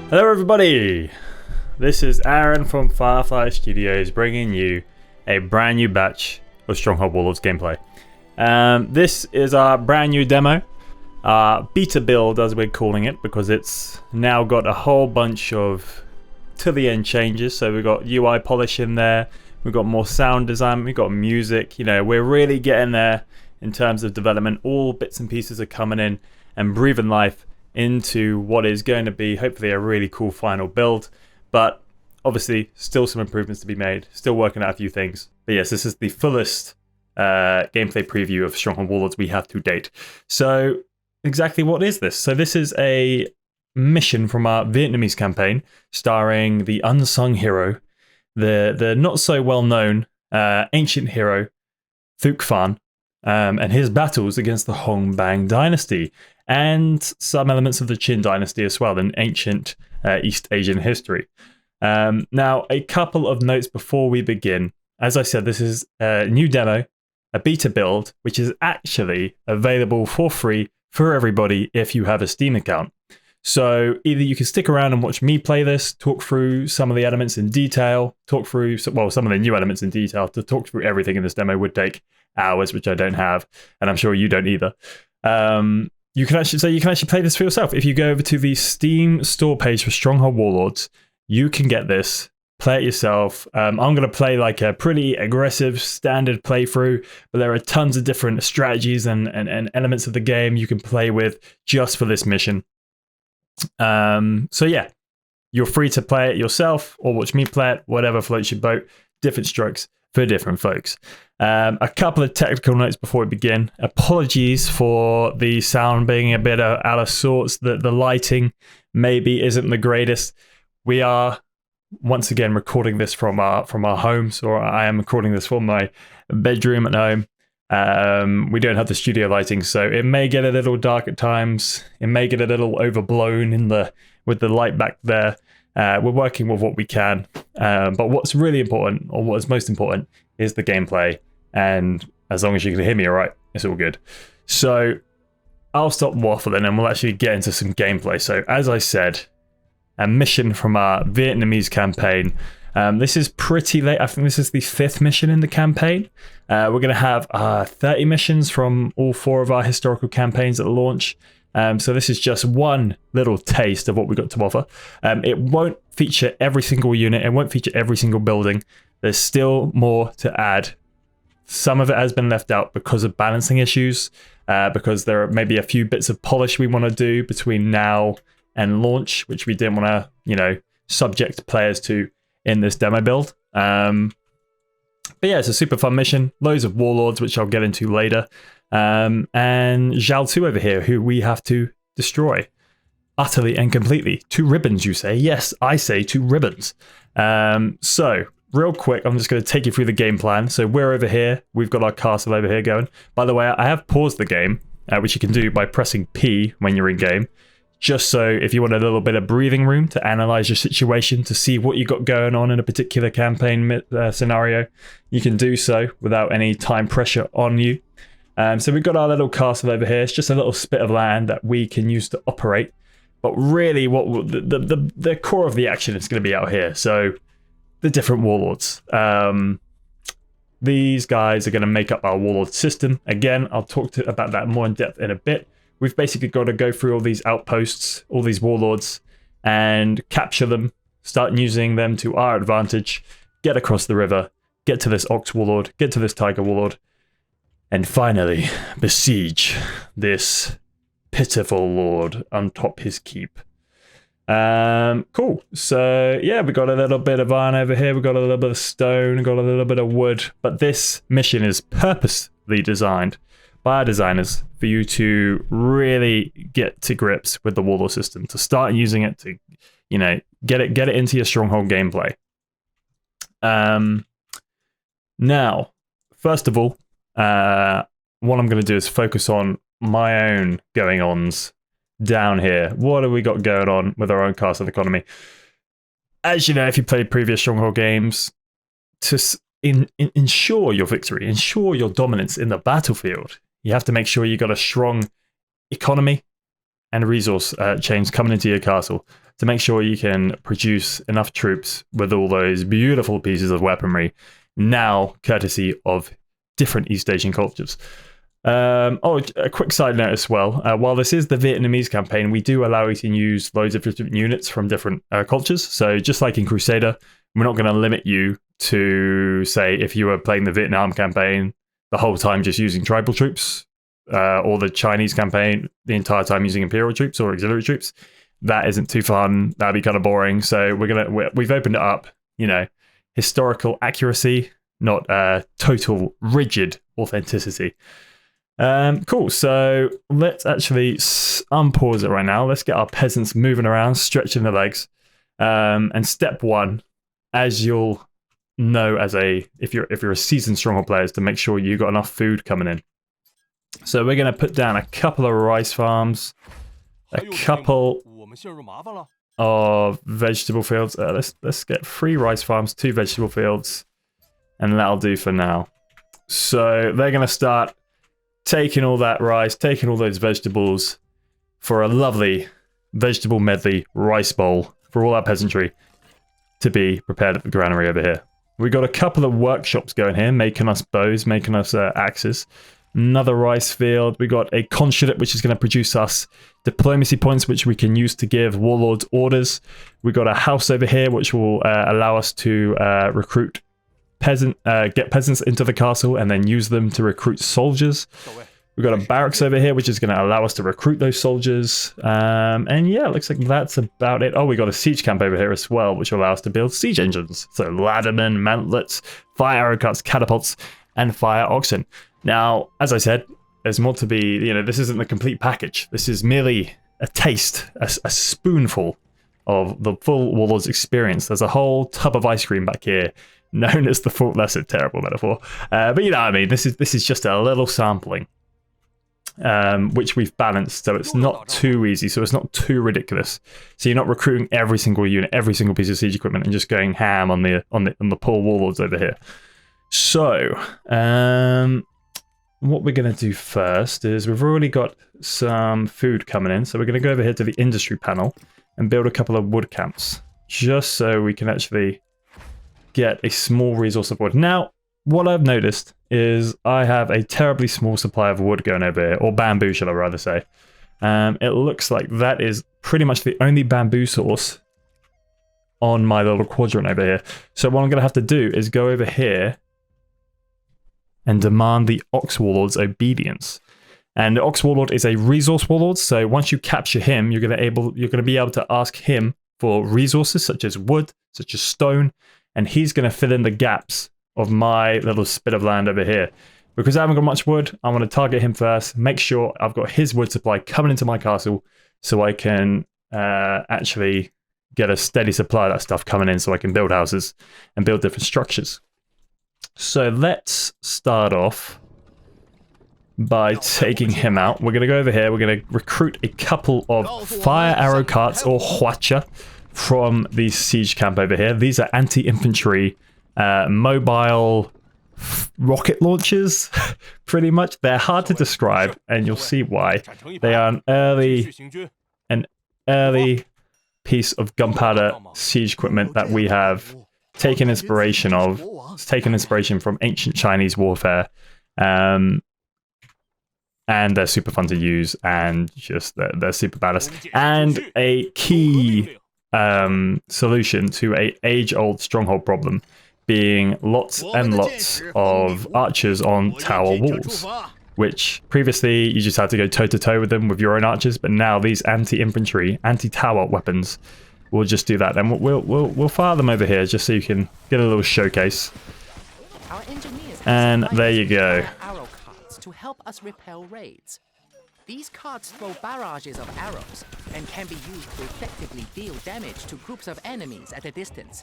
Hello everybody, this is Aaron from Firefly Studios bringing you a brand new batch of Stronghold Warlords gameplay. This is our brand new demo, beta build as we're calling it, because it's now got a whole bunch of to the end changes. So we've got UI polish in there, we've got more sound design, we've got music, we're really getting there in terms of development. All bits and pieces are coming in and breathing life into what is going to be hopefully a really cool final build, but obviously still some improvements to be made, still working out a few things. But yes, this is the fullest gameplay preview of Stronghold Warlords we have to date. So exactly what is this? So this is a mission from our Vietnamese campaign starring the unsung hero, the not so well known ancient hero Thuc Phan, and his battles against the Hong Bang dynasty, and some elements of the Qin dynasty as well in ancient East Asian history. Now, a couple of notes before we begin. As I said, this is a new demo, a beta build, which is actually available for free for everybody if you have a Steam account. So either you can stick around and watch me play this, talk through some of the elements in detail, talk through, some of the new elements in detail. To talk through everything in this demo would take hours, which I don't have, and I'm sure you don't either. You can actually play this for yourself. If you go over to the Steam store page for Stronghold Warlords, you can get this, play it yourself. I'm going to play like a pretty aggressive standard playthrough, but there are tons of different strategies and elements of the game you can play with just for this mission. So yeah, you're free to play it yourself or watch me play it, whatever floats your boat. Different strokes for different folks. A couple of technical notes before we begin. Apologies for the sound being a bit out of sorts, that the lighting maybe isn't the greatest. We are once again recording this from our home, so I am recording this from my bedroom at home. We don't have the studio lighting, so it may get a little dark at times. It may get a little overblown with the light back there. We're working with what we can, but what's really important, or what is most important, is the gameplay. And as long as you can hear me all right, it's all good. So I'll stop waffling and we'll actually get into some gameplay. So as I said, a mission from our Vietnamese campaign. This is pretty late. I think this is the 5th mission in the campaign. We're going to have 30 missions from all 4 of our historical campaigns at launch. So this is just one little taste of what we've got to offer. It won't feature every single unit. It won't feature every single building. There's still more to add. Some of it has been left out because of balancing issues, because there are maybe a few bits of polish we want to do between now and launch, which we didn't want to, subject players to in this demo build. But yeah, it's a super fun mission. Loads of warlords, which I'll get into later. And Zhao Tu over here, who we have to destroy utterly and completely. 2 ribbons, you say? Yes, I say 2 ribbons. So real quick, I'm just going to take you through the game plan. So we're over here. We've got our castle over here going. By the way, I have paused the game, which you can do by pressing P when you're in game. Just so if you want a little bit of breathing room to analyze your situation, to see what you got going on in a particular campaign scenario, you can do so without any time pressure on you. So we've got our little castle over here. It's just a little spit of land that we can use to operate. But really, what the core of the action is going to be out here. So the different warlords. These guys are going to make up our warlord system. Again, I'll talk about that more in depth in a bit. We've basically got to go through all these outposts, all these warlords, and capture them, start using them to our advantage, get across the river, get to this Ox Warlord, get to this Tiger Warlord, and finally besiege this pitiful lord on top his keep. Cool. So yeah, we got a little bit of iron over here, we got a little bit of stone, we got a little bit of wood, but this mission is purposely designed by our designers for you to really get to grips with the warlord system, to start using it, to get it into your Stronghold gameplay. Now, first of all, what I'm going to do is focus on my own going-ons down here. What have we got going on with our own castle economy? As you know, if you played previous Stronghold games, to ensure your victory, ensure your dominance in the battlefield, you have to make sure you got a strong economy and resource chains coming into your castle. to make sure you can produce enough troops with all those beautiful pieces of weaponry, now courtesy of different East Asian cultures. Oh, a quick side note as well. While this is the Vietnamese campaign, we do allow you to use loads of different units from different cultures. So just like in Crusader, we're not going to limit you to, say, if you were playing the Vietnam campaign the whole time just using tribal troops, or the Chinese campaign the entire time using Imperial troops or auxiliary troops. That isn't too fun. That'd be kind of boring. So we've opened it up, you know, historical accuracy, not total rigid authenticity. Cool. So let's actually unpause it right now. Let's get our peasants moving around, stretching their legs. And step one, as you'll know, if you're a seasoned Stronghold player, is to make sure you got enough food coming in. So we're going to put down a couple of rice farms, a couple of vegetable fields. Let's get 3 rice farms, 2 vegetable fields, and that'll do for now. So they're going to start taking all that rice, taking all those vegetables for a lovely vegetable medley rice bowl for all our peasantry to be prepared at the granary over here. We got a couple of workshops going here, making us bows, making us axes. Another rice field. We got a consulate, which is going to produce us diplomacy points, which we can use to give warlords orders. We got a house over here, which will allow us to recruit get peasants into the castle and then use them to recruit soldiers. We've got a barracks over here, which is going to allow us to recruit those soldiers. And yeah, it looks like that's about it. Oh, we got a siege camp over here as well, which will allow us to build siege engines. So laddermen, mantlets, fire arrow carts, catapults, and fire oxen. Now, as I said, there's more to be, you know, this isn't the complete package. This is merely a taste, a spoonful of the full Warlords experience. There's a whole tub of ice cream back here, known as the full, that's a terrible metaphor. But you know what I mean, this is just a little sampling, which we've balanced so it's not too easy, so it's not too ridiculous. So you're not recruiting every single unit, every single piece of siege equipment and just going ham on the poor Warlords over here. So, what we're going to do first is we've already got some food coming in, so we're going to go over here to the industry panel and build a couple of wood camps, just so we can actually get a small resource of wood. Now, what I've noticed is I have a terribly small supply of wood going over here, or bamboo, shall I rather say. It looks like that is pretty much the only bamboo source on my little quadrant over here. So what I'm going to have to do is go over here and demand the Ox Warlord's obedience. And the Ox Warlord is a resource warlord, so once you capture him, you're going to be able to ask him for resources such as wood, such as stone, and he's going to fill in the gaps of my little spit of land over here. Because I haven't got much wood, I want to target him first, make sure I've got his wood supply coming into my castle, so I can actually get a steady supply of that stuff coming in, so I can build houses and build different structures. So let's start off by taking him out. We're going to go over here. We're going to recruit a couple of fire arrow carts or hwacha from the siege camp over here. These are anti-infantry mobile rocket launchers, pretty much. They're hard to describe, and you'll see why. They are an early piece of gunpowder siege equipment that we have taken inspiration of. It's taken inspiration from ancient Chinese warfare, and they're super fun to use, and just they're super badass. And a key solution to a age-old stronghold problem being lots and lots of archers on tower walls, which previously you just had to go toe-to-toe with them with your own archers, but now these anti-infantry, anti-tower weapons will just do that. And we'll fire them over here just so you can get a little showcase. And there you go. Arrow carts to help us repel raids. These carts throw barrages of arrows and can be used to effectively deal damage to groups of enemies at a distance.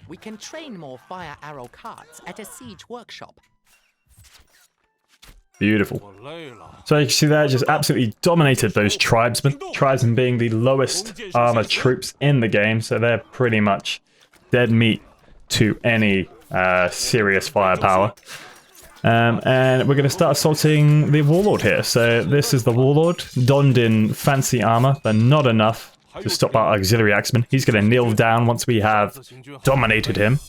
We can train more fire arrow carts at a siege workshop. Beautiful. So you can see that just absolutely dominated those tribesmen. Tribesmen being the lowest armor troops in the game, so they're pretty much dead meat to any serious firepower. And we're going to start assaulting the Warlord here. So this is the Warlord, donned in fancy armor, but not enough to stop our auxiliary Axemen. He's going to kneel down once we have dominated him.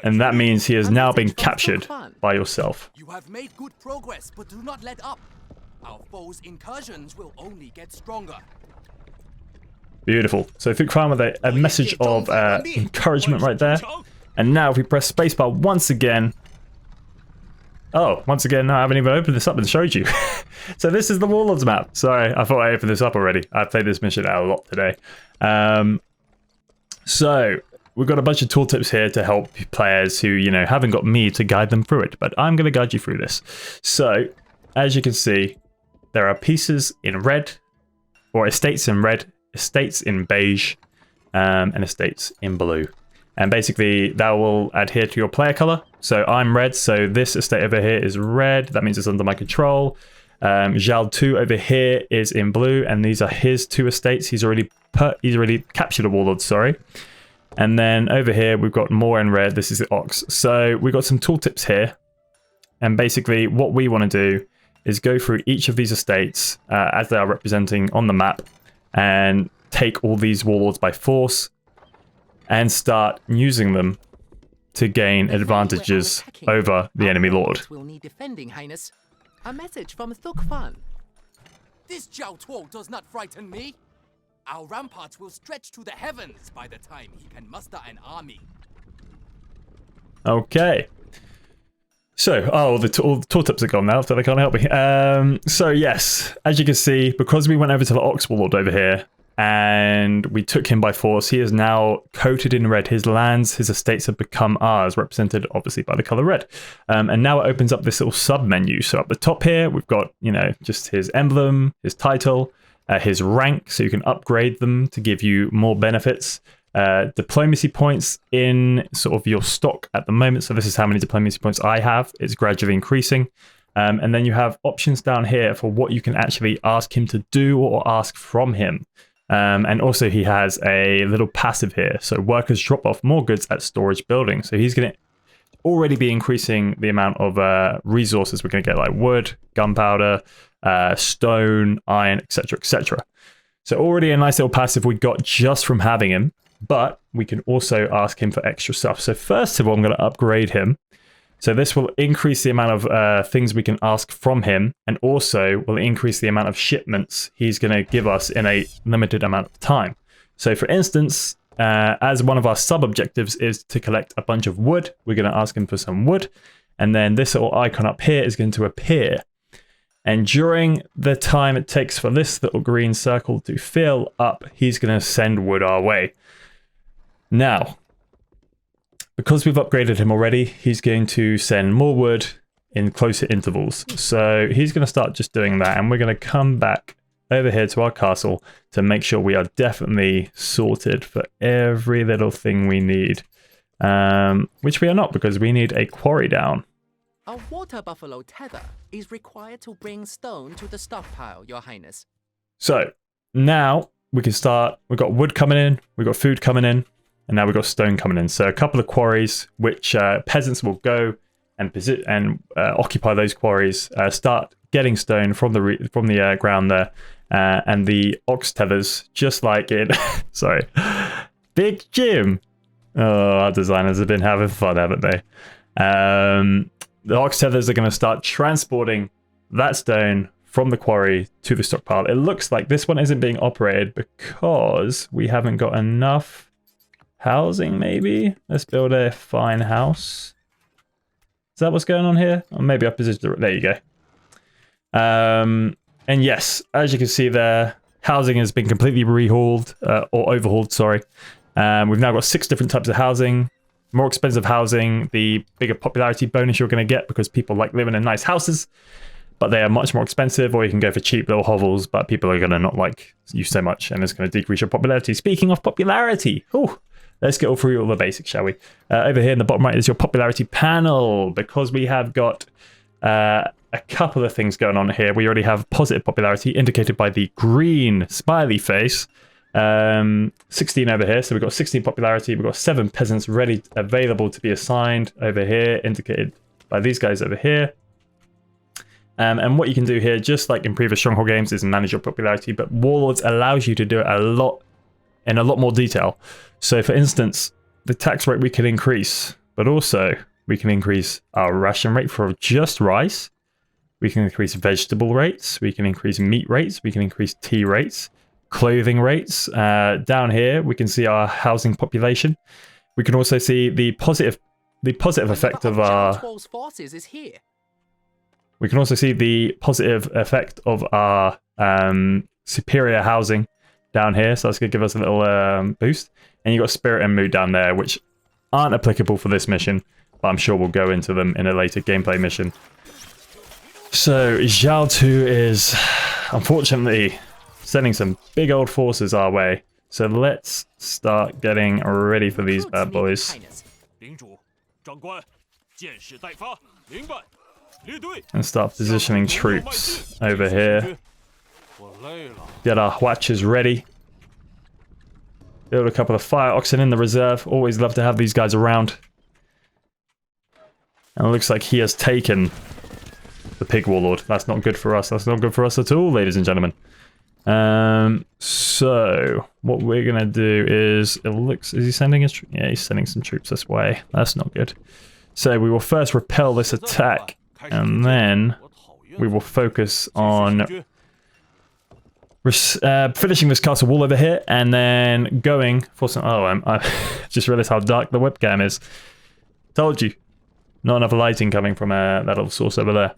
And that means he has now been captured by yourself. You have made good progress, but do not let up. Our foes' incursions will only get stronger. Beautiful. So Fook Khan with a message of encouragement right there. And now if we press spacebar once again... Oh, once again, no, I haven't even opened this up and showed you. So this is the Warlords map. Sorry, I thought I opened this up already. I've played this mission out a lot today. So we've got a bunch of tooltips here to help players who, you know, haven't got me to guide them through it. But I'm going to guide you through this. So, as you can see, there are pieces in red, or estates in red, estates in beige, and estates in blue. And basically that will adhere to your player color. So I'm red, so this estate over here is red. That means it's under my control. Zhao 2 over here is in blue, and these are his 2 estates. He's already captured a warlord, sorry. And then over here we've got more in red. This is the Ox. So we've got some tooltips here. And basically what we want to do is go through each of these estates as they are representing on the map and take all these warlords by force and start using them to gain advantages over the enemy lord. Will need defending, Highness. A message from Fook Khan. This Zhao Tuo does not frighten me. Our ramparts will stretch to the heavens by the time he can muster an army. Okay. So, all the tooltips are gone now, so they can't help me. So yes, as you can see, because we went over to the Ox Warlord over here, and we took him by force, he is now coated in red. His lands, his estates have become ours, represented obviously by the color red. And now it opens up this little sub menu. So up the top here, we've got, you know, just his emblem, his title, his rank, so you can upgrade them to give you more benefits. Diplomacy points in sort of your stock at the moment. So this is how many diplomacy points I have. It's gradually increasing. And then you have options down here for what you can actually ask him to do or ask from him. And also he has a little passive here. So workers drop off more goods at storage building. So he's going to already be increasing the amount of resources we're going to get, like wood, gunpowder, stone, iron, etc., etc. So already a nice little passive we got just from having him. But we can also ask him for extra stuff. So first of all, I'm going to upgrade him. So this will increase the amount of things we can ask from him, and also will increase the amount of shipments he's going to give us in a limited amount of time. So for instance, as one of our sub-objectives is to collect a bunch of wood, we're going to ask him for some wood, and then this little icon up here is going to appear. And during the time it takes for this little green circle to fill up, he's going to send wood our way. Now, because we've upgraded him already, he's going to send more wood in closer intervals. So he's going to start just doing that, and we're going to come back over here to our castle to make sure we are definitely sorted for every little thing we need. Which we are not, because we need a quarry down. A water buffalo tether is required to bring stone to the stockpile, Your Highness. So now we can start. We've got wood coming in, we've got food coming in, and now we've got stone coming in. So a couple of quarries, which peasants will go and occupy those quarries, start getting stone from the ground there, and the ox tethers, just like in, sorry, Big Jim. Oh, our designers have been having fun, haven't they? The ox tethers are going to start transporting that stone from the quarry to the stockpile. It looks like this one isn't being operated because we haven't got enough housing, maybe? Let's build a fine house. Is that what's going on here? Or maybe I positioned it. There you go. And yes, as you can see there, housing has been completely rehauled, or overhauled, sorry. We've now got 6 different types of housing. More expensive housing, the bigger popularity bonus you're going to get because people like living in nice houses, but they are much more expensive, or you can go for cheap little hovels, but people are going to not like you so much, and it's going to decrease your popularity. Speaking of popularity, let's get through all the basics, shall we? Over here in the bottom right is your popularity panel, because we have got a couple of things going on here. We already have positive popularity indicated by the green smiley face. 16 over here, so we've got 16 popularity. We've got 7 peasants ready, available to be assigned over here, indicated by these guys over here. And what you can do here, just like in previous Stronghold games, is manage your popularity, but Warlords allows you to do it in a lot more detail. So for instance, the tax rate we can increase, but also we can increase our ration rate for just rice. We can increase vegetable rates, we can increase meat rates, we can increase tea rates, clothing rates. Down here, we can see our housing population. We can also see the positive effect of our... forces is here. We can also see the positive effect of our superior housing down here. So that's going to give us a little boost. And you've got spirit and mood down there, which aren't applicable for this mission, but I'm sure we'll go into them in a later gameplay mission. So Zhao Tu is unfortunately sending some big old forces our way. So let's start getting ready for these bad boys. And start positioning troops over here. Get our Hwachers ready. Build a couple of fire oxen in the reserve. Always love to have these guys around. And it looks like he has taken the pig warlord. That's not good for us. That's not good for us at all, ladies and gentlemen. So what we're gonna do is, it looks, is he sending his? Yeah, he's sending some troops this way. That's not good. So we will first repel this attack, and then we will focus on finishing this castle wall over here, and then going for some. Oh, I just realized how dark the webcam is. Told you, not enough lighting coming from that little source over there.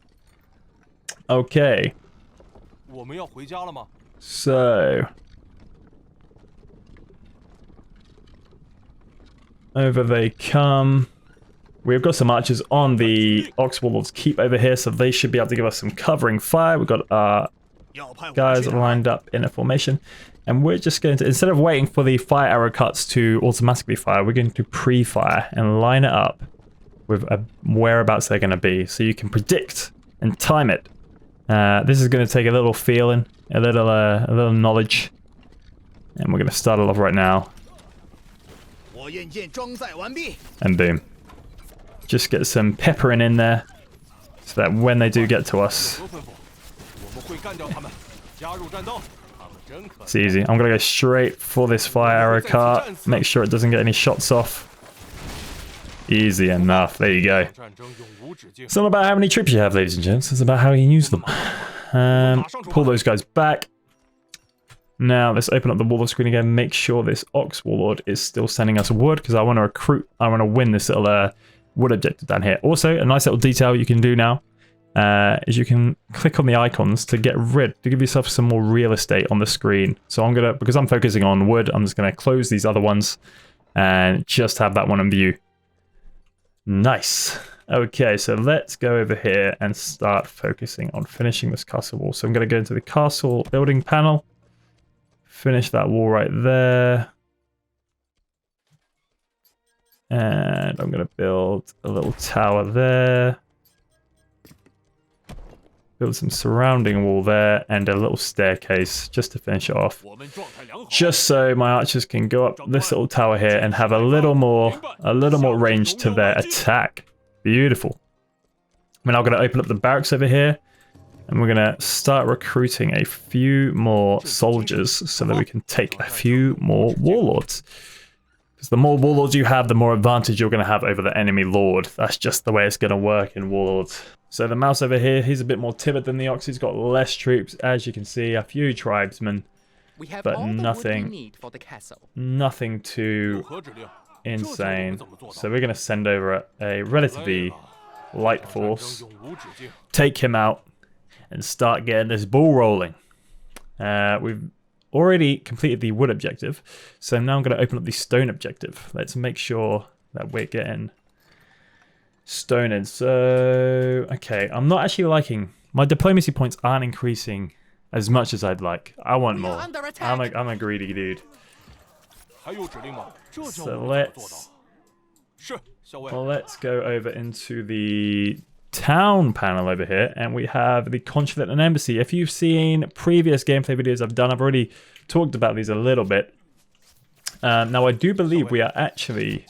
Okay. So over they come. We've got some archers on the Ox Warlord's keep over here, so they should be able to give us some covering fire. We've got our guys lined up in a formation, and we're just going to, instead of waiting for the fire arrow cuts to automatically fire, we're going to pre-fire and line it up with whereabouts they're going to be, so you can predict and time it. This is going to take a little feeling, a little knowledge, and we're going to start it off right now. And boom. Just get some peppering in there, so that when they do get to us, it's easy. I'm going to go straight for this fire arrow cart, make sure it doesn't get any shots off. Easy enough. There you go. It's not about how many troops you have, ladies and gents. It's about how you use them. Pull those guys back. Now, let's open up the Warlord screen again. Make sure this Ox Warlord is still sending us wood, because I want to recruit. I want to win this little wood objective down here. Also, a nice little detail you can do now is you can click on the icons to give yourself some more real estate on the screen. So I'm gonna, because I'm focusing on wood, I'm just gonna close these other ones and just have that one in view. Nice. Okay, so let's go over here and start focusing on finishing this castle wall. So I'm going to go into the castle building panel, finish that wall right there, and I'm going to build a little tower there, build some surrounding wall there, and a little staircase just to finish it off, just so my archers can go up this little tower here and have a little more range to their attack. Beautiful. We're now going to open up the barracks over here, and we're going to start recruiting a few more soldiers so that we can take a few more warlords. Because the more warlords you have, the more advantage you're going to have over the enemy lord. That's just the way it's going to work in Warlords. So the mouse over here, he's a bit more timid than the ox. He's got less troops, as you can see, a few tribesmen, but nothing too insane. So we're going to send over a relatively light force, take him out, and start getting this ball rolling. We've already completed the wood objective, so now I'm going to open up the stone objective. Let's make sure that we're getting stone in. So, okay, I'm not actually liking, my diplomacy points aren't increasing as much as I'd like. I want more. I'm a greedy dude. So let's go over into the town panel over here, and we have the consulate and embassy. If you've seen previous gameplay videos I've done, I've already talked about these a little bit. Now I do believe we are actually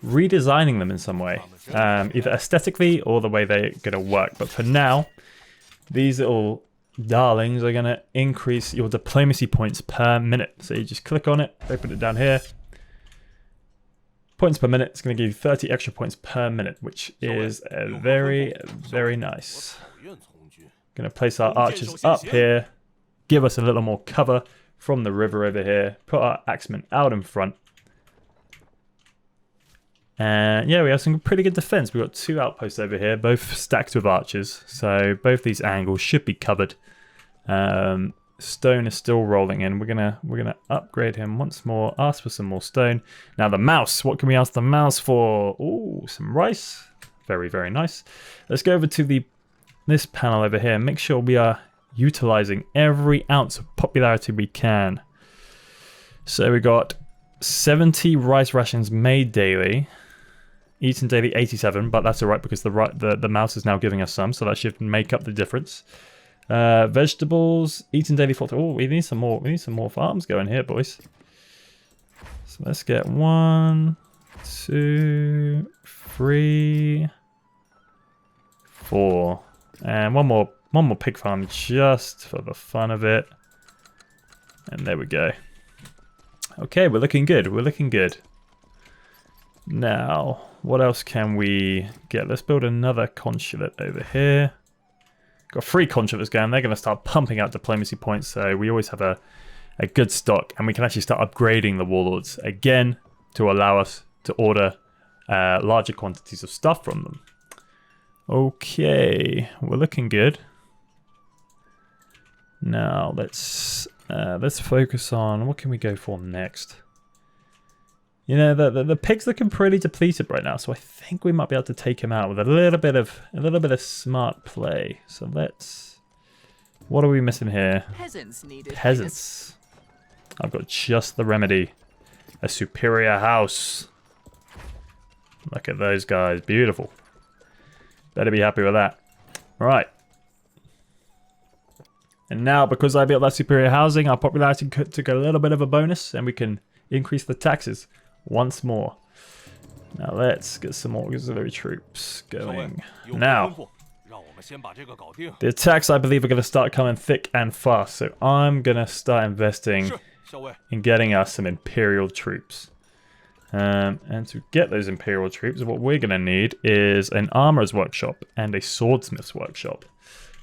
redesigning them in some way, either aesthetically or the way they're going to work. But for now, these little darlings are going to increase your diplomacy points per minute. So you just click on it, open it down here. Points per minute, it's going to give you 30 extra points per minute, which is very, very nice. Going to place our archers up here, give us a little more cover from the river over here, put our Axemen out in front. And yeah, we have some pretty good defense. We've got 2 outposts over here, both stacked with archers. So both these angles should be covered. Stone is still rolling in. We're gonna upgrade him once more. Ask for some more stone. Now the mouse. What can we ask the mouse for? Ooh, some rice. Very, very nice. Let's go over to this panel over here. Make sure we are utilizing every ounce of popularity we can. So we got 70 rice rations made daily. Eaten daily 87, but that's alright because the mouse is now giving us some, so that should make up the difference. Vegetables, eaten daily 40. Oh, we need some more. We need some more farms going here, boys. So let's get 1, 2, 3, 4, and one more pig farm just for the fun of it. And there we go. Okay, we're looking good. We're looking good. Now, what else can we get? Let's build another consulate over here. Got 3 consulates going. They're going to start pumping out diplomacy points, so we always have a good stock, and we can actually start upgrading the warlords again to allow us to order larger quantities of stuff from them. Okay, we're looking good. Now let's focus on what can we go for next. You know, the pig's looking pretty depleted right now, so I think we might be able to take him out with a little bit of smart play. So let's. What are we missing here? Peasants needed. Peasants. I've got just the remedy. A superior house. Look at those guys, beautiful. Better be happy with that. All right. And now, because I built that superior housing, our popularity took a little bit of a bonus, and we can increase the taxes once more. Now let's get some more auxiliary troops going. Now, the attacks I believe are going to start coming thick and fast, so I'm going to start investing in getting us some Imperial troops. And to get those Imperial troops, what we're going to need is an armorer's workshop and a swordsmith's workshop.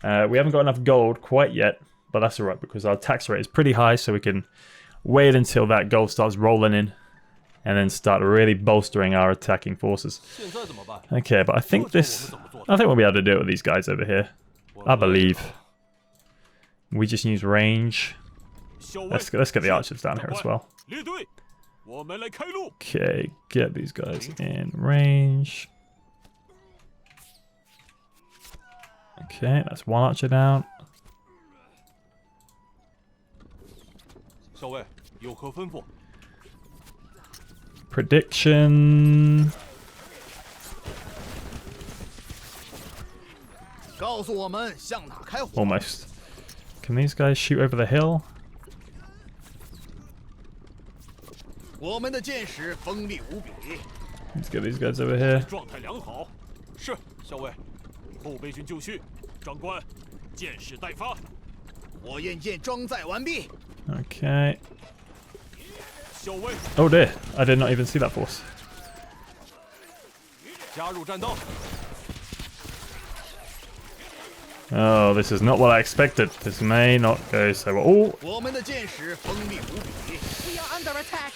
We haven't got enough gold quite yet, but that's alright because our tax rate is pretty high, so we can wait until that gold starts rolling in and then start really bolstering our attacking forces. Okay, but I think we'll be able to do it with these guys over here. I believe. We just use range. Let's get the archers down here as well. Okay, get these guys in range. Okay, that's 1 archer down. Prediction. Almost. Can these guys shoot over the hill? Let's get these guys over here. Okay. Oh dear, I did not even see that force. Oh, this is not what I expected. This may not go so well.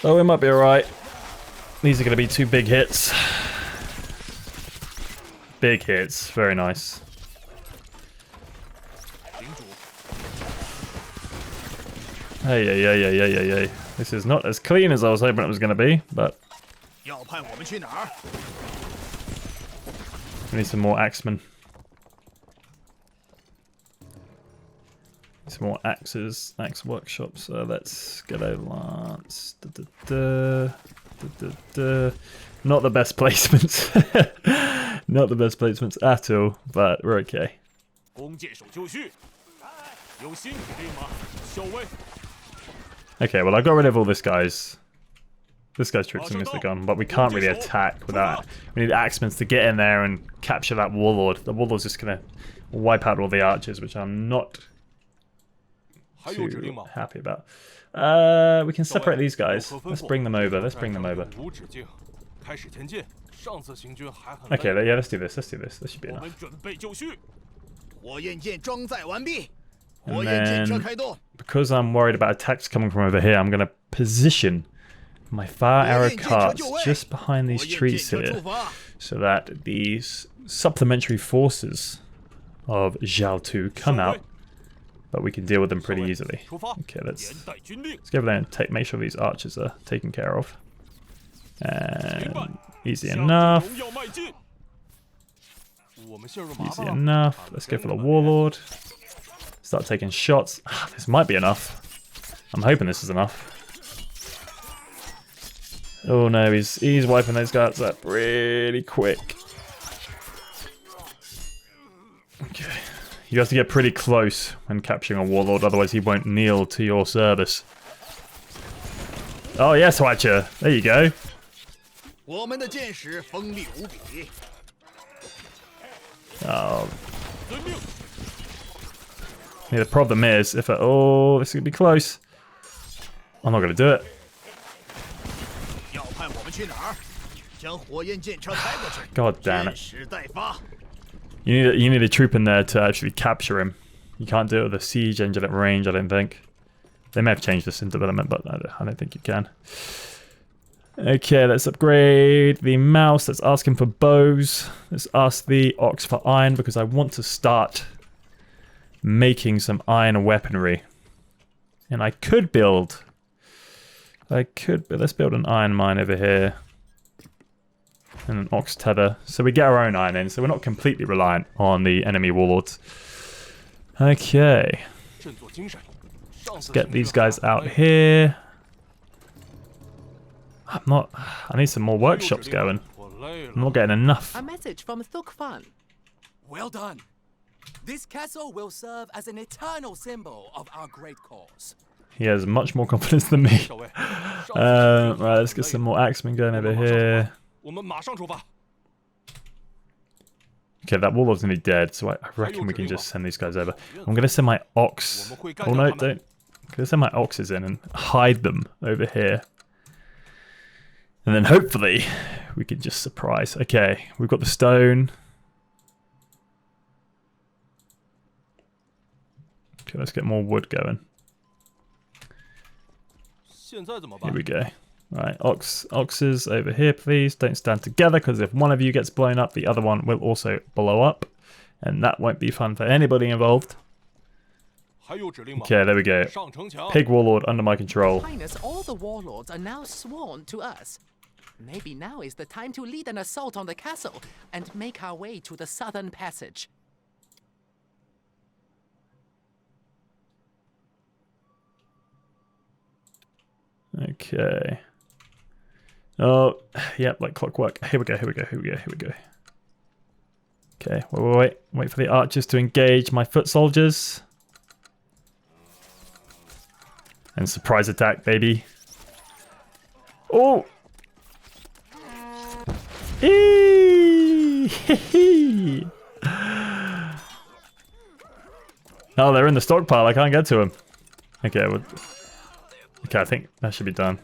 Oh, it might be alright. These are going to be 2 big hits. Big hits, very nice. Hey. This is not as clean as I was hoping it was going to be, but we need some more axemen. Some more axes, axe workshops. So let's get a lance. Not the best placements. Not the best placements at all, but we're okay. Okay, well I got rid of all this guys. This guy's tricked him with the gun, but we can't really attack without... We need Axemen to get in there and capture that Warlord. The Warlord's just going to wipe out all the archers, which I'm not too happy about. We can separate these guys. Let's bring them over. Let's bring them over. Okay, yeah, let's do this. Let's do this. This should be enough. And then, because I'm worried about attacks coming from over here, I'm going to position my fire arrow carts just behind these trees here, so that these supplementary forces of Zhao Tu come out, but we can deal with them pretty easily. Okay, let's go over there and make sure these archers are taken care of. And easy enough. Easy enough. Let's go for the Warlord. Start taking shots. This might be enough. I'm hoping this is enough. Oh no, he's wiping those guys up really quick. Okay. You have to get pretty close when capturing a Warlord, otherwise he won't kneel to your service. Oh yes, Watcher. There you go. Oh. Yeah, the problem is, if oh, this is gonna be close. I'm not gonna do it. God damn it. You need a troop in there to actually capture him. You can't do it with a siege engine at range, I don't think. They may have changed this in development, but I don't think you can. Okay, let's upgrade the mouse. Let's ask him for bows. Let's ask the ox for iron, because I want to start making some iron weaponry. And I could build... let's build an iron mine over here. And an ox tether. So we get our own iron in, so we're not completely reliant on the enemy warlords. Okay. Let's get these guys out here. I need some more workshops going. I'm not getting enough. A message from Thukfan. Well done. This castle will serve as an eternal symbol of our great cause. He has much more confidence than me. Right, let's get some more Axemen going over here. Okay, that Warlord's nearly dead, so I reckon we can just send these guys over. I'm going to send my ox... Oh no, don't. I'm going to send my oxes in and hide them over here. And then hopefully we can just surprise. Okay, we've got the stone. Okay, let's get more wood going. Here we go. Right, oxes over here, please. Don't stand together, because if one of you gets blown up, the other one will also blow up. And that won't be fun for anybody involved. Okay, there we go. Pig Warlord under my control. Highness, all the warlords are now sworn to us. Maybe now is the time to lead an assault on the castle and make our way to the southern passage. Okay. Oh, yep, like clockwork. Here we go, here we go, here we go, here we go. Okay, wait for the archers to engage my foot soldiers. And surprise attack, baby. Oh! Eee! Oh, they're in the stockpile. I can't get to them. Okay, okay, I think that should be done.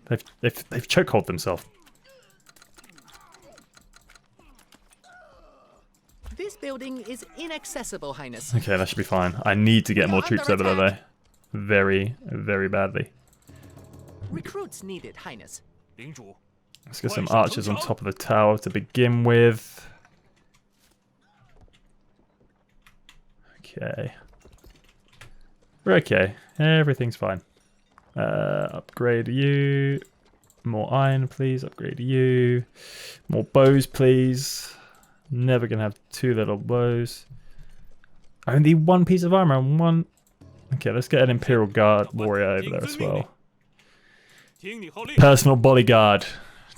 They've chokehold themselves. This building is inaccessible, Highness. Okay, that should be fine. I need to get more troops over there, though. Very, very badly. Recruits needed, Highness. Let's get some archers on top of the tower to begin with. Okay. We're okay. Everything's fine. Upgrade you. More iron, please. Upgrade you. More bows, please. Never gonna have two little bows. Only one piece of armor and one... Okay, let's get an Imperial Guard warrior over there as well. Personal bodyguard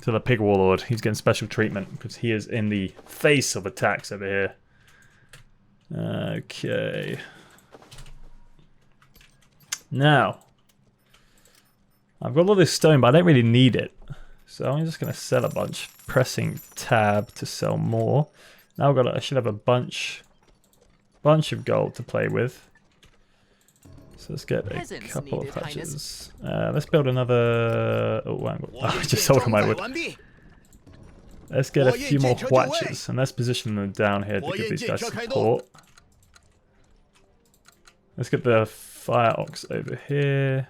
to the Pig Warlord. He's getting special treatment because he is in the face of attacks over here. Okay. Now, I've got all this stone, but I don't really need it. So I'm just going to sell a bunch. Pressing tab to sell more. Now I should have a bunch of gold to play with. So let's get a couple of hutches. Let's build another... Oh, I just sold all my wood. Let's get a few more hutches. And let's position them down here to give these guys support. Let's get the fire ox over here.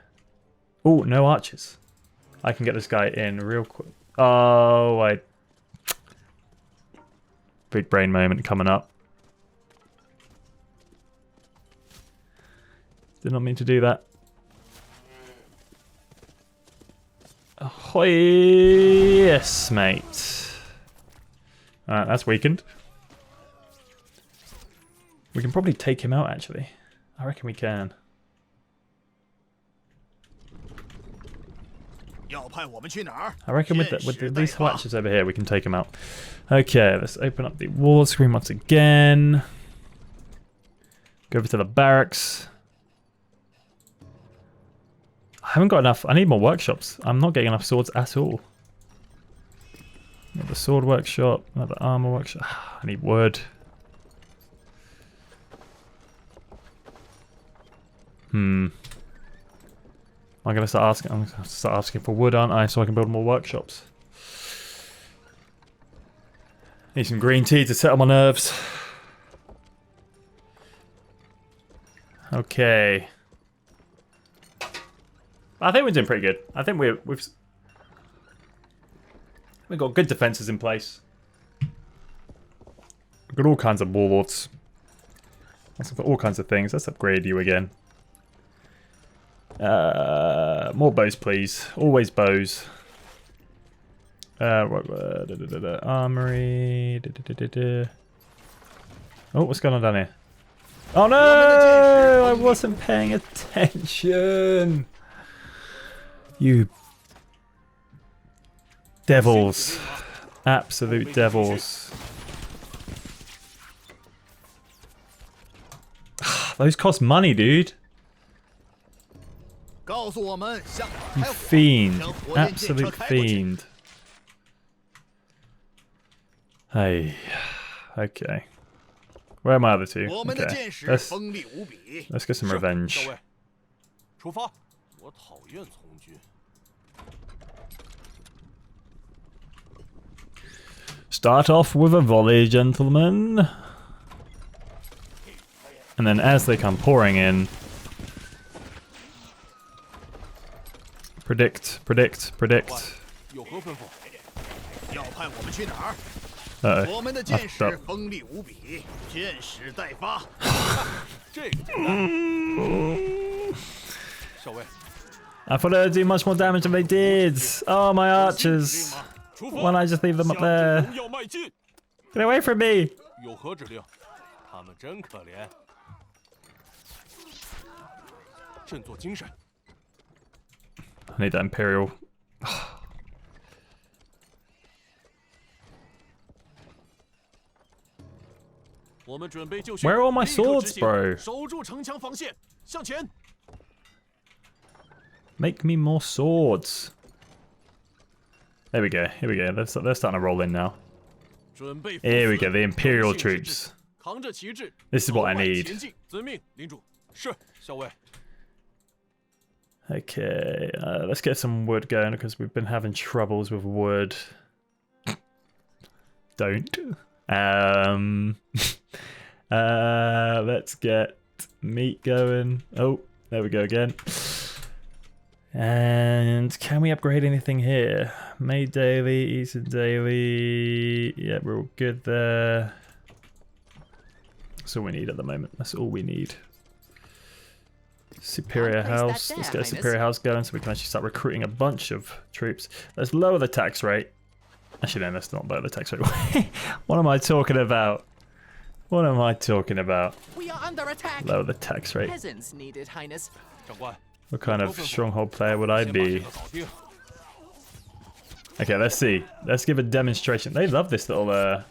Oh, no archers. I can get this guy in real quick. Oh, big brain moment coming up. Did not mean to do that. Ahoy! Yes, mate. Alright, that's weakened. We can probably take him out, actually. I reckon we can. I reckon with these hatches over here, we can take him out. Okay, let's open up the wall screen once again. Go over to the barracks. I haven't got enough. I need more workshops. I'm not getting enough swords at all. Another sword workshop, another armor workshop. I need wood. I'm gonna start asking for wood, aren't I? So I can build more workshops. Need some green tea to settle my nerves. Okay. I think we're doing pretty good. I think we've got good defenses in place. We've got all kinds of warlords. Let's look at all kinds of things. Let's upgrade you again. More bows, please. Always bows. Armory. Oh, what's going on down here? Oh no! I wasn't paying attention. You devils. Absolute devils. Those cost money, dude. You fiend. Absolute fiend. Hey. Okay. Where are my other two? Okay. Let's get some revenge. Start off with a volley, gentlemen. And then as they come pouring in, predict. Uh-oh. I thought it would do much more damage than they did. Oh, my archers. Why don't I just leave them up there? Get away from me! I need that Imperial. Where are all my swords, bro? Make me more swords. There we go. Here we go. They're starting to roll in now. Here we go. The Imperial troops. This is what I need. Okay, let's get some wood going because we've been having troubles with wood. Don't. Let's get meat going. Oh, there we go again. And can we upgrade anything here? Made daily, eaten daily. Yeah, we're all good there. That's all we need at the moment. That's all we need. Superior house. Let's get a superior house going so we can actually start recruiting a bunch of troops. Let's lower the tax rate. Actually, no, let's not lower the tax rate. What am I talking about? What am I talking about? We are under attack. Lower the tax rate. Peasants needed, Highness. What kind of stronghold player would I be? Okay, let's see. Let's give a demonstration. They love this little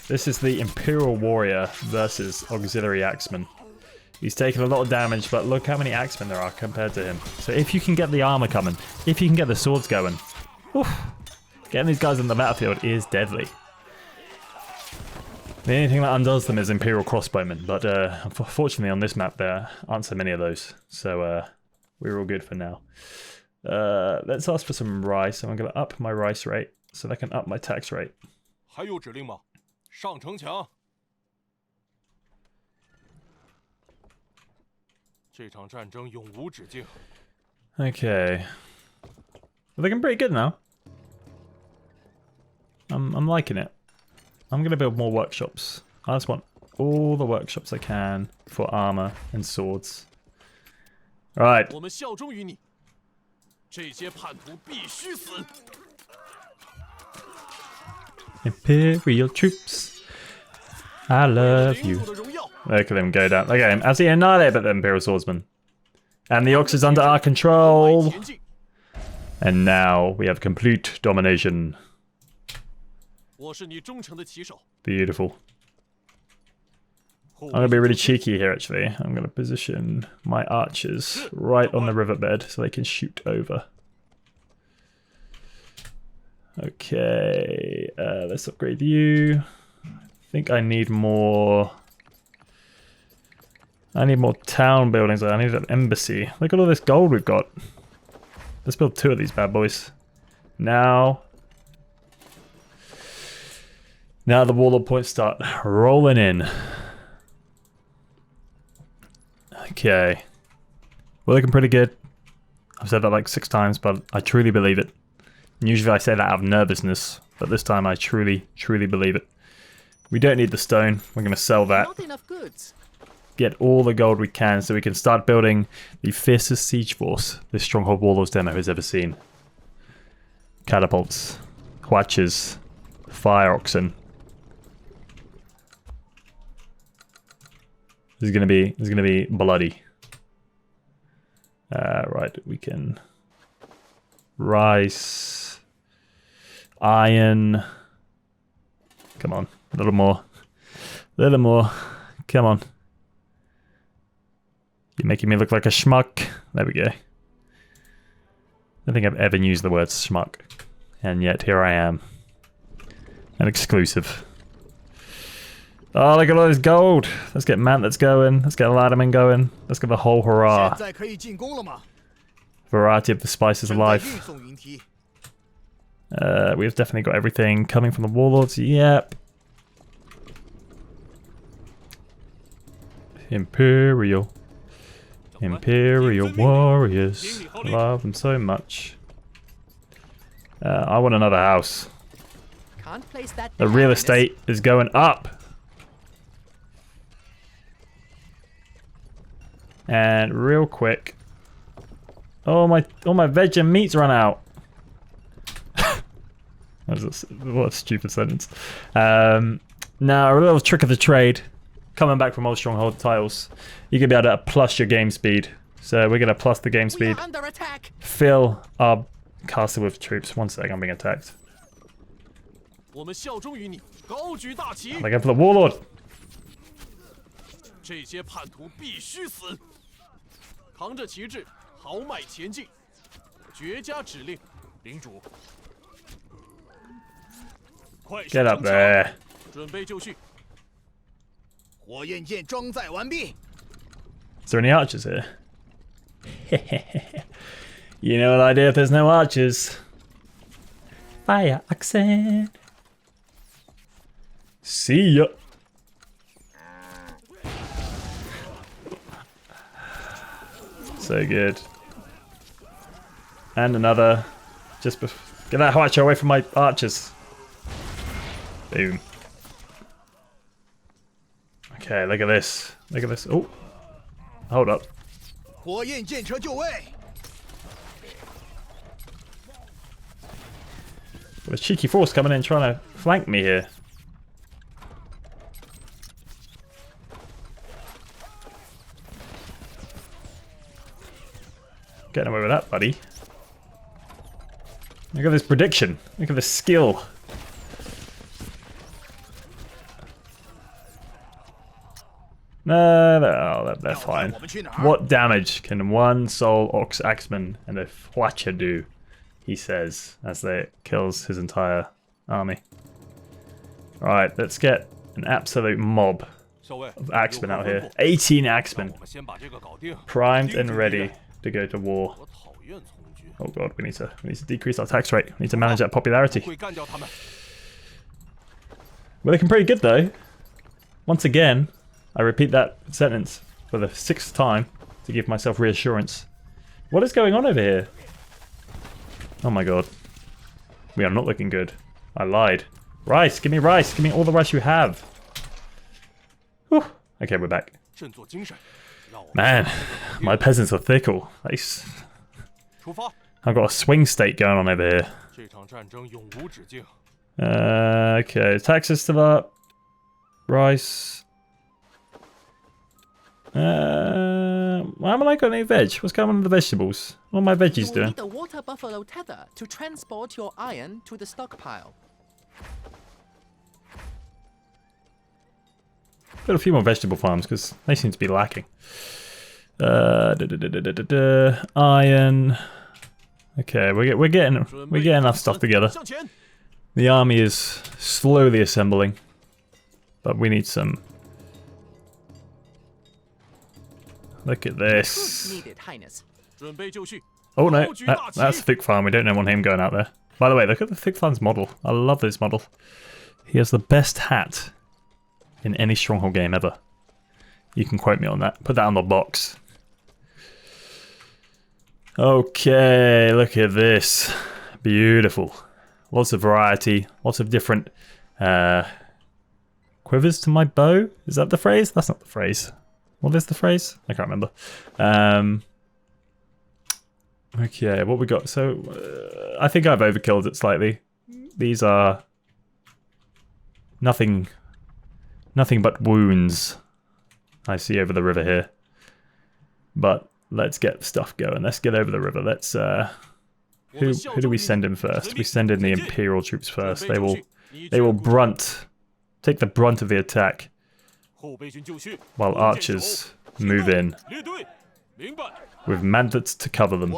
This is the Imperial Warrior versus Auxiliary Axemen. He's taking a lot of damage, but look how many Axemen there are compared to him. So if you can get the armor coming, if you can get the swords going, oof, getting these guys on the battlefield is deadly. The only thing that undoes them is Imperial crossbowmen, but unfortunately on this map there aren't so many of those. So we're all good for now. Let's ask for some rice, and I'm going to up my rice rate so that I can up my tax rate. 还有指令吗？上城墙！这场战争永无止境。 Okay. They're looking pretty good now. I'm liking it. I'm going to build more workshops. I just want all the workshops I can for armor and swords. Right. 我们效忠于你，这些叛徒必须死！ Imperial troops, I love you. Look at them go down. Look at him as he annihilated the Imperial swordsman. And the Ox is under our control. And now we have complete domination. 我是你忠诚的骑手。 Beautiful. I'm going to be really cheeky here actually. I'm going to position my archers right on the riverbed so they can shoot over. Okay, let's upgrade you. I think I need more... I need more town buildings. I need an embassy. Look at all this gold we've got. Let's build 2 of these bad boys. Now the Warlord points start rolling in. Okay. We're looking pretty good. I've said that like 6 times, but I truly believe it. Usually I say that out of nervousness, but this time I truly, truly believe it. We don't need the stone. We're going to sell that. Not enough goods. Get all the gold we can so we can start building the fiercest siege force this Stronghold Warlords demo has ever seen. Catapults, hwatches, fire oxen. This is gonna be bloody. Right, we can rice, iron. Come on, a little more, Come on. You're making me look like a schmuck. There we go. I don't think I've ever used the word schmuck, and yet here I am. An exclusive. Oh, look at all this gold! Let's get Mantlets going. Let's get Latimen going. Let's get the whole hurrah. Variety of the spices of life. We've definitely got everything coming from the Warlords. Yep. Imperial warriors. Love them so much. I want another house. Can't place that The real estate is going up. And real quick. Oh my veg and meat's run out. What a stupid sentence. Now a little trick of the trade. Coming back from old Stronghold titles, you can be able to plus your game speed. So we're gonna plus the game speed. under attack. Fill our castle with troops. One sec, I'm being attacked. 我们效忠于你，高举大旗。 They go for the Warlord. 这些叛徒必须死！扛着旗帜，豪迈前进。绝佳指令，领主。快 Get up there. 准备就绪。 火焰剑装载完毕。 Is there any archers here? You know what I do if there's no archers? Fire Axemen. See ya. So good. And another. Just get that archer away from my archers. Boom. Okay, look at this. Look at this. Oh, hold up. 火焰剑车就位。 Got a cheeky force coming in trying to flank me here. Getting away with that, buddy. Look at this prediction. Look at this skill. No, Oh, they're fine. What damage can one soul ox axeman and a Hwacha do? He says as they kills his entire army. Alright, let's get an absolute mob of axemen out here. 18 axemen. Primed and ready to go to war. Oh god, we need to decrease our tax rate. We need to manage that popularity. We're looking pretty good though. Once again, I repeat that sentence for the 6th time to give myself reassurance. What is going on over here? Oh my god. We are not looking good. I lied. Rice! Give me rice! Give me all the rice you have! Whew. Okay, we're back. Man, my peasants are fickle. I've got a swing state going on over here. Okay, taxes still up. Rice. Why haven't I got any veg? What's going on with the vegetables? What are my veggies You will doing? need a water buffalo tether to transport your iron to the stockpile. Got a few more vegetable farms because they seem to be lacking. Iron. Okay, we're getting enough stuff together. The army is slowly assembling, but we need some. Look at this. Needed, Highness. Oh no, that's Thick Farm. We don't want him going out there. By the way, look at the Thick Farm's model. I love this model. He has the best hat in any Stronghold game ever. You can quote me on that. Put that on the box. Okay, look at this. Beautiful. Lots of variety. Lots of different quivers to my bow. Is that the phrase? That's not the phrase. What is the phrase? I can't remember. Okay, what we got? So, I think I've overkilled it slightly. These are nothing but wounds I see over the river here. But let's get stuff going. Let's get over the river. Let's who do we send in first? We send in the Imperial troops first. They will take the brunt of the attack, while archers move in with mantlets to cover them.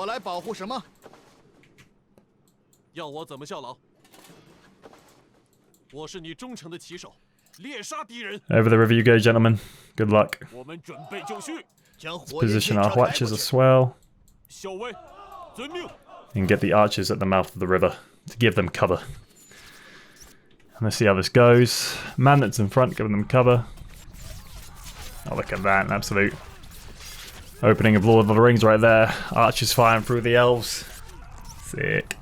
Over the river you go, gentlemen. Good luck. Let's position our Hwachas as well. And get the archers at the mouth of the river to give them cover. And let's see how this goes. Mantlets in front, giving them cover. Oh, look at that. An absolute opening of Lord of the Rings right there. Archers firing through the elves. Sick.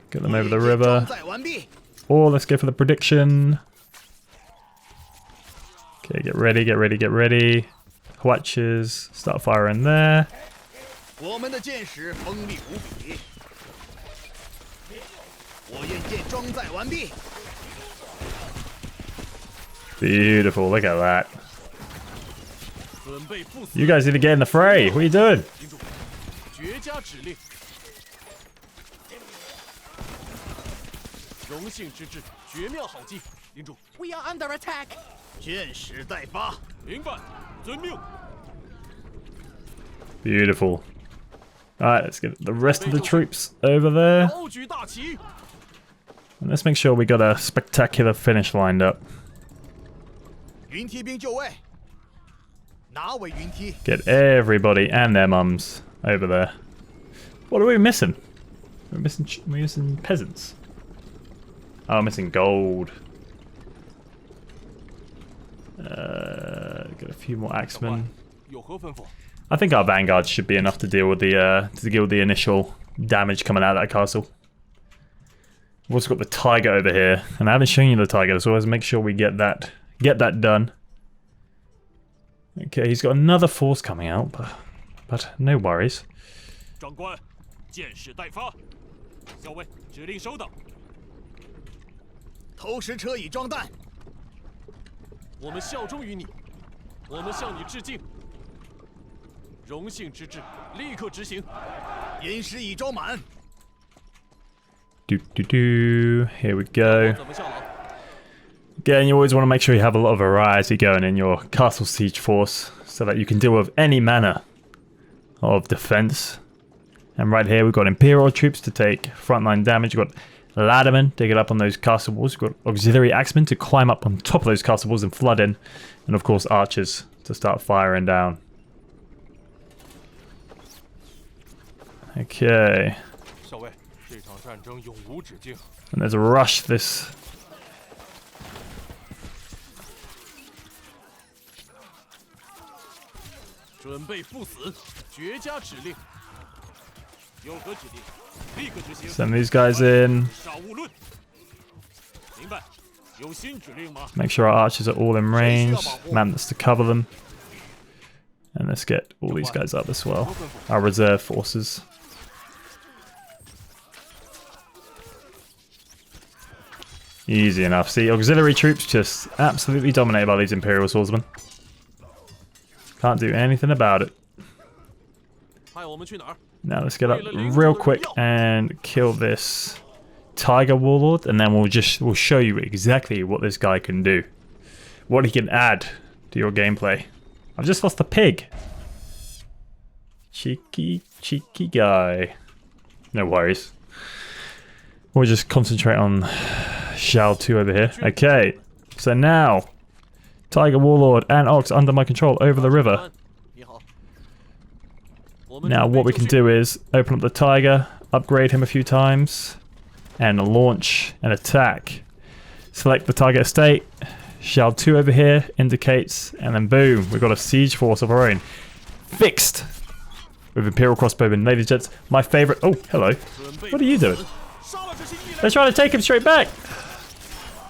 Get them over the river. Or let's go for the prediction. Okay, get ready, get ready, get ready. Hwachas, start firing there. Beautiful, look at that. You guys need to get in the fray. What are you doing? We are under attack. Beautiful. Alright, let's get the rest of the troops over there. And let's make sure we got a spectacular finish lined up. Get everybody and their mums over there. What are we missing? We're missing peasants. Oh, I'm missing gold. Get a few more axemen. I think our vanguards should be enough to deal with the initial damage coming out of that castle. We've also got the tiger over here, and I haven't shown you the tiger, so let's make sure we get that done. Okay, he's got another force coming out, but no worries. 银师已装满。 Here we go. 怎么效劳？ Again, you always want to make sure you have a lot of variety going in your castle siege force so that you can deal with any manner of defense. And right here we've got Imperial troops to take frontline damage. We've got laddermen to get up on those castle walls. We've got auxiliary axemen to climb up on top of those castle walls and flood in. And of course archers to start firing down. Okay. 校尉，这场战争永无止境。 And there's a rush this. 准备赴死，绝佳指令。有何指令？立刻执行。 Send these guys in. 少勿论。明白。有新指令吗？ Make sure our archers are all in range. Man that's to cover them. And let's get all these guys up as well. Our reserve forces. Easy enough. See, auxiliary troops just absolutely dominated by these Imperial swordsmen. Can't do anything about it. 派我们去哪儿？ Now let's get up real quick and kill this Tiger Warlord, and then we'll show you exactly what this guy can do. What he can add to your gameplay. I've just lost a pig. Cheeky guy. No worries. We'll just concentrate on Xiao 2 over here. Okay, so now Tiger Warlord and Ox under my control over the river. 你好。 Now what we can do is open up the Tiger, upgrade him a few times, and launch an attack. Select the target estate. Xiao 2 over here indicates, and then boom, we've got a siege force of our own. Fixed! With Imperial crossbowmen. Ladies and gents, my favourite. Oh, hello. What are you doing? They're trying to take him straight back!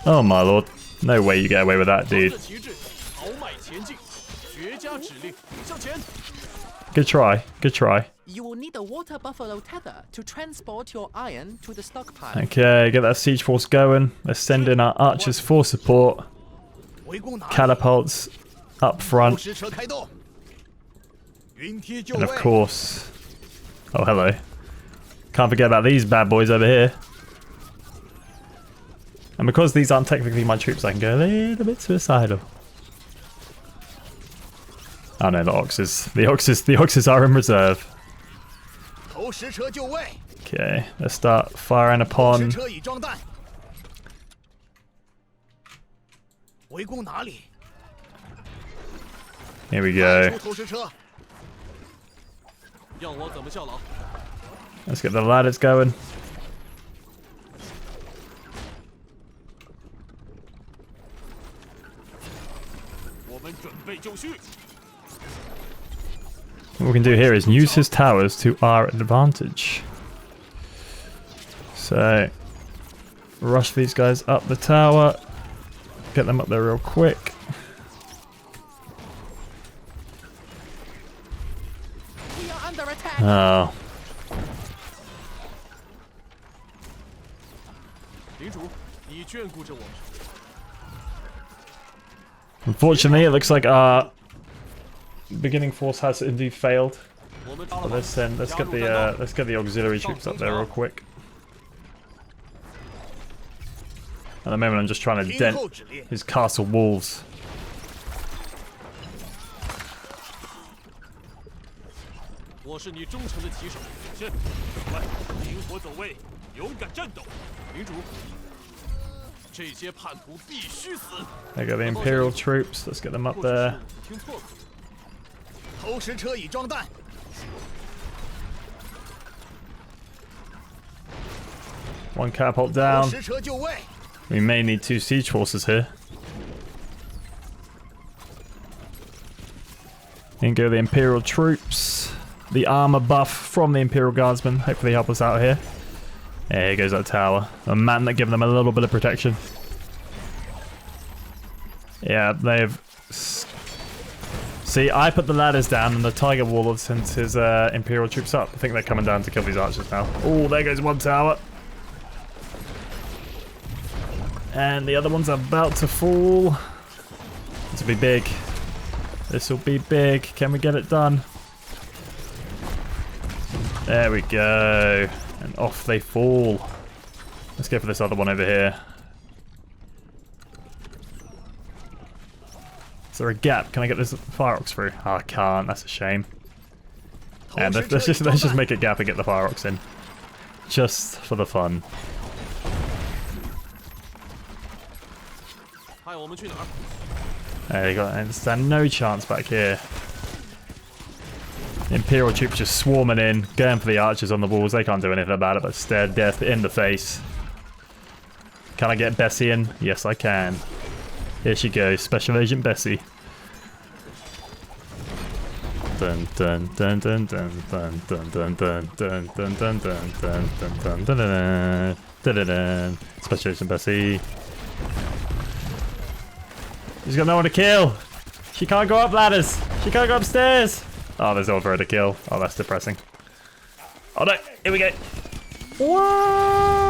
Oh my lord. No way you get away with that, dude. 旗帜，豪迈前进，绝佳指令，向前。 Good try. Good try. You will need a water buffalo tether to transport your iron to the stockpile. Okay, get that siege force going. Let's send in our archers for support. 围攻哪里？ Catapults up front. 石车开动。云梯就 And 位。 of course... Oh, hello. Can't forget about these bad boys over here. And because these aren't technically my troops, I can go a little bit suicidal. Oh no, the oxes. The oxes are in reserve. 投石车就位。 Okay, let's start firing 石 upon... 车已装弹。围攻哪里？ Here we go. 出投石车。 要我怎么效劳？ Let's get the ladders going. 我们准备就绪。 What we can do here is use his towers to our advantage. So, rush these guys up the tower. Get them up there real quick. We are under attack. Oh. 领主，你眷顾着我们。 Unfortunately, it looks like our beginning force has indeed failed. 我们 But let's get the auxiliary troops up there real quick. At the moment, I'm just trying to 听 dent 候指令。 his castle walls. 我是你忠诚的骑手。是，快，灵活走位，勇敢战斗。领主，这些叛徒必须死。 There go the Imperial troops. Let's get them up there. 听错了。 投石车已装弹。 One catapult 投 down. 石车就位。 We may need 2 siege forces here. In go the Imperial troops. The armor buff from the Imperial Guardsmen. Hopefully help us out here. Yeah, here goes that tower. A man that gave them a little bit of protection. Yeah, they've... See, I put the ladders down and the Tiger Warlord sent his Imperial troops up. I think they're coming down to kill these archers now. Oh, there goes one tower. And the other one's about to fall. This will be big. This will be big. Can we get it done? There we go. And off they fall. Let's go for this other one over here. Is there a gap? Can I get this fire ox through? Oh, I can't. That's a shame. And let's just make a gap and get the fire ox in. Just for the fun. There you go. And stand no chance back here. Imperial troops just swarming in, going for the archers on the walls. They can't do anything about it but stare death in the face. Can I get Bessie in? Yes, I can. Here she goes, Special Agent Bessie. Dun dun dun dun dun dun dun dun dun dun dun dun dun dun dun dun dun dun. Special Agent Bessie. She's got no one to kill. She can't go up ladders. She can't go upstairs. Oh, there's over her to kill. Oh, that's depressing. Oh no, here we go. Wow!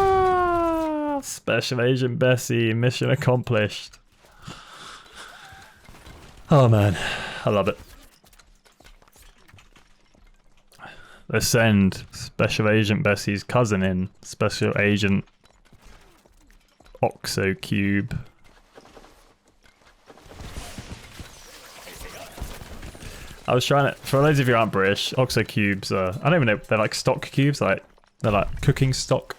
Special Agent Bessie, mission accomplished. Oh man, I love it. Let's send Special Agent Bessie's cousin in, Special Agent Oxo Cube. I was trying to, for those of you who aren't British, Oxo cubes are, I don't even know, they're like stock cubes, like they're like cooking stock.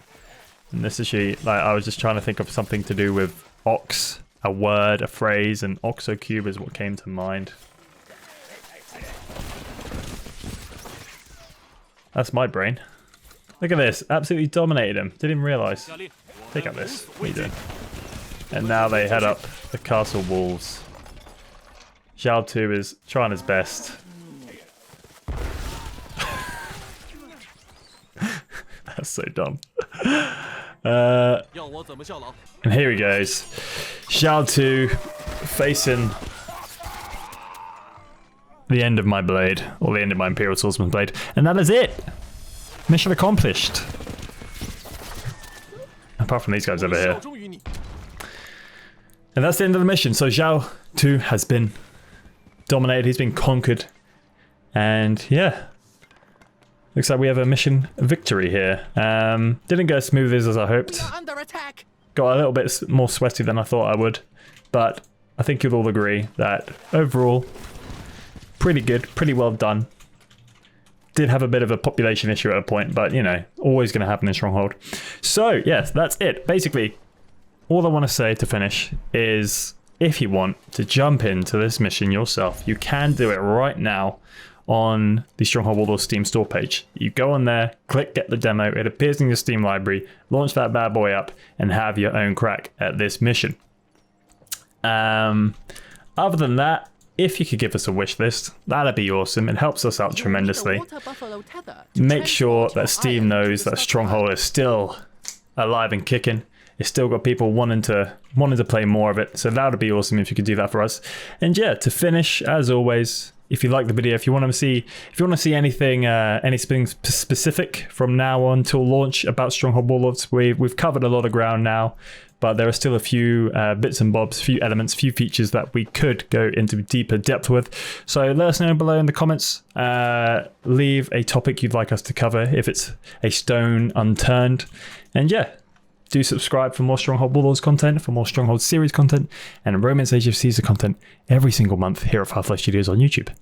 And this is like, I was just trying to think of something to do with ox, a word, a phrase, and Oxo cube is what came to mind. That's my brain. Look at this, absolutely dominated him. Didn't even realise. Take out this, what are you doing? And now they head up the castle walls. Zhao 2 is trying his best. That's so dumb. And here he goes. Zhao 2 facing the end of my blade, or the end of my Imperial Swordsman blade. And that is it! Mission accomplished. Apart from these guys over here. And that's the end of the mission. So Zhao 2 has been dominated, he's been conquered. And yeah. Looks like we have a mission victory here. Didn't go as smooth as I hoped. Under attack. Got a little bit more sweaty than I thought I would. But I think you'll all agree that overall, pretty good, pretty well done. Did have a bit of a population issue at a point, but you know, always going to happen in Stronghold. So yes, that's it. Basically, all I want to say to finish is if you want to jump into this mission yourself, you can do it right now on the Stronghold Warlords Steam store page. You go on there, click get the demo, it appears in your Steam library, launch that bad boy up and have your own crack at this mission. Other than that, if you could give us a wish list, that'd be awesome. It helps us out tremendously. Make sure that Steam knows that Stronghold is still alive and kicking. It's still got people wanting to play more of it, so that would be awesome if you could do that for us. And yeah, to finish, as always, if you like the video, if you want to see anything, anything specific from now on till launch about Stronghold Warlords, we've covered a lot of ground now, but there are still a few bits and bobs, few elements, few features that we could go into deeper depth with. So let us know below in the comments. Leave a topic you'd like us to cover if it's a stone unturned, and yeah. Do subscribe for more Stronghold Warlords content, for more Stronghold series content, and Romance Age of Caesar content every single month here at Firefly Studios on YouTube.